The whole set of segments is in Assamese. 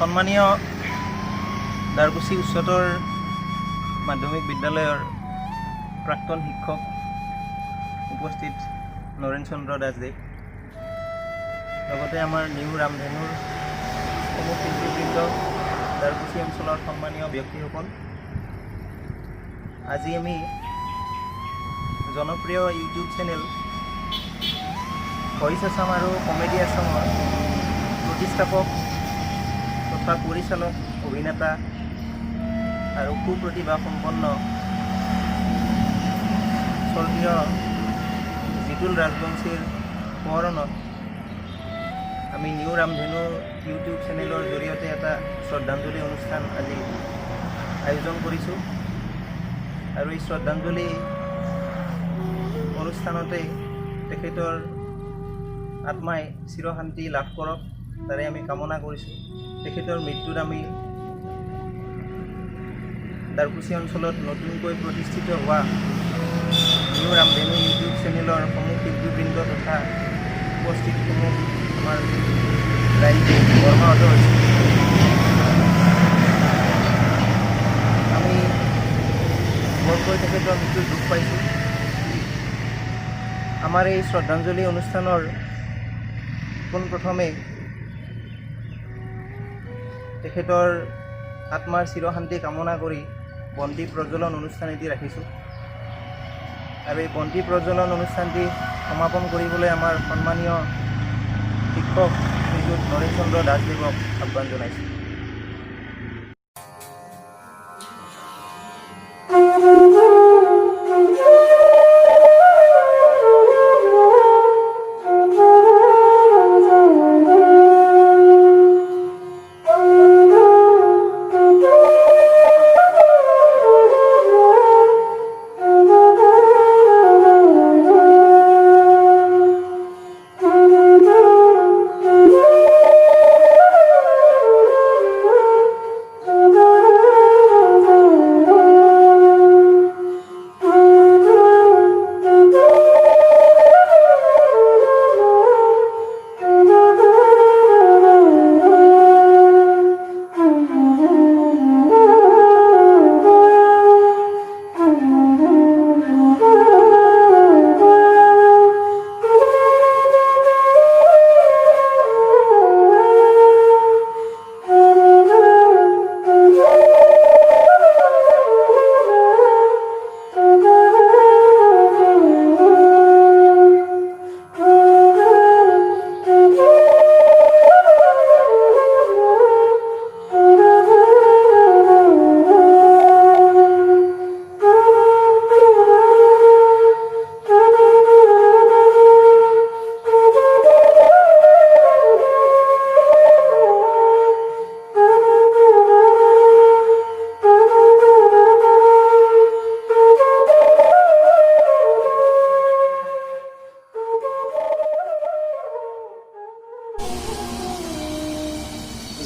সন্মানীয় দাৰকুছি উচ্চতৰ মাধ্যমিক বিদ্যালয়ৰ প্ৰাক্তন শিক্ষক উপস্থিত নৰেন চন্দ্ৰ দাসদেৱ, লগতে আমাৰ নিউ ৰামধেনুৰ সমূহ শিল্পীবৃন্দ, দাৰকুছি অঞ্চলৰ সন্মানীয় ব্যক্তিসকল, আজি আমি জনপ্ৰিয় ইউটিউব চেনেল ভইচ আছাম আৰু কমেডি আছামৰ প্ৰতিষ্ঠাপক তথা পৰিচালক, অভিনেতা আৰু সুপ্ৰতিভা সম্পন্ন স্বৰ্গীয় জিতুল ৰাজবংশীৰ সোঁৱৰণত আমি নিউ ৰামধেনু ইউটিউব চেনেলৰ জৰিয়তে এটা শ্ৰদ্ধাঞ্জলি অনুষ্ঠান আজি আয়োজন কৰিছোঁ। আৰু এই শ্ৰদ্ধাঞ্জলি অনুষ্ঠানতে তেখেতৰ আত্মাই চিৰশান্তি লাভ কৰক, তাৰে আমি কামনা কৰিছোঁ। তেখেতৰ মৃত্যুত আমি দাৰকুছি অঞ্চলত নতুনকৈ প্ৰতিষ্ঠিত হোৱা নিউ ৰামধেনু ইউটিউব চেনেলৰ সমূহ শিল্পীবৃন্দ তথা উপস্থিত সমূহ আমাৰ ৰাইজে মৰ্মাহত হৈছে। আমি বৰকৈ তেখেতৰ মৃত্যুত দুখ পাইছোঁ। আমাৰ এই শ্ৰদ্ধাঞ্জলি অনুষ্ঠানৰ পোনপ্ৰথমে তেখেতৰ আত্মাৰ চিৰশান্তি কামনা কৰি বন্তি প্ৰজ্বলন অনুষ্ঠান এটি ৰাখিছোঁ। আৰু এই বন্তি প্ৰজ্বলন অনুষ্ঠানটি সমাপন কৰিবলৈ আমাৰ সন্মানীয় শিক্ষক শ্ৰীযুত নৰেন চন্দ্ৰ দাসদেৱক আহ্বান জনাইছোঁ।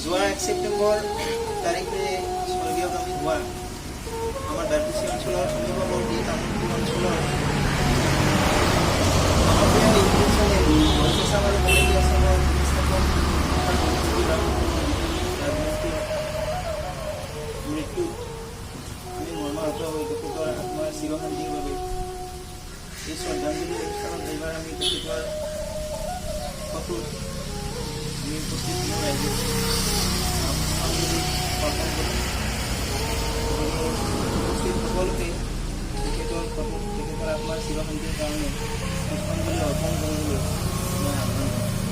যোৱা 1 ছেপ্টেম্বৰ তাৰিখে স্বৰ্গীয়গামী হোৱা আমাৰ দাৰকুছি অঞ্চলৰ সমীপৱৰ্তী তামোলপুৰ অঞ্চলৰ জনপ্ৰিয় ইউটিউব চেনেল ভইচ আছাম আৰু কমেডি আছামৰ প্ৰতিষ্ঠাপক মৃত্যুত আমি মৰ্মাহত হৈ তেখেতৰ আত্মাৰ চিৰশান্তিৰ বাবে এই শ্ৰদ্ধাঞ্জলি অনুষ্ঠানত এইবাৰ আমি তেখেতৰ ফটোত আমি উপস্থিত ৰাইজে সকলোকে তেখেতৰ আত্মাৰ চিৰশান্তিৰ কাৰণে পুষ্পাঞ্জলি অৰ্পণ কৰিবলৈ মই আহ্বান জনাইছোঁ।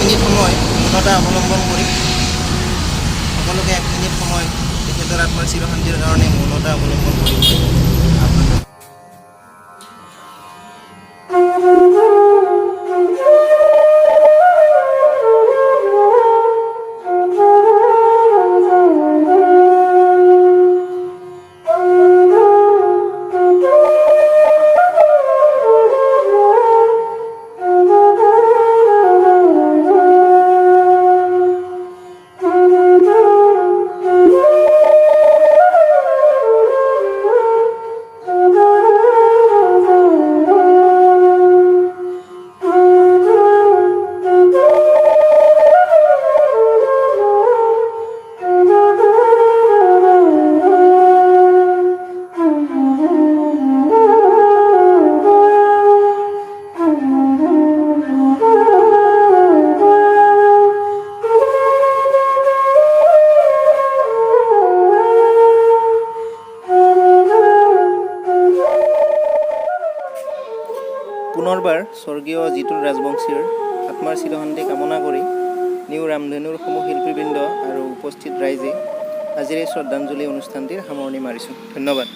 মিনিট সময় মৌনতা অৱলম্বন কৰি সকলোকে 1 মিনিট সময় তেখেতৰ আত্মাৰ চিৰশান্তিৰ কাৰণে মৌনতা অৱলম্বন কৰিবলৈ আহ্বান জনাইছোঁ। পুনৰবাৰ স্বৰ্গীয় জিতুল ৰাজবংশীৰ আত্মাৰ চিৰশান্তি কামনা কৰি নিউ ৰামধেনুৰ সমূহ শিল্পীবৃন্দ আৰু উপস্থিত ৰাইজে আজিৰ এই শ্ৰদ্ধাঞ্জলি অনুষ্ঠানটিৰ সামৰণি মাৰিছোঁ। ধন্যবাদ।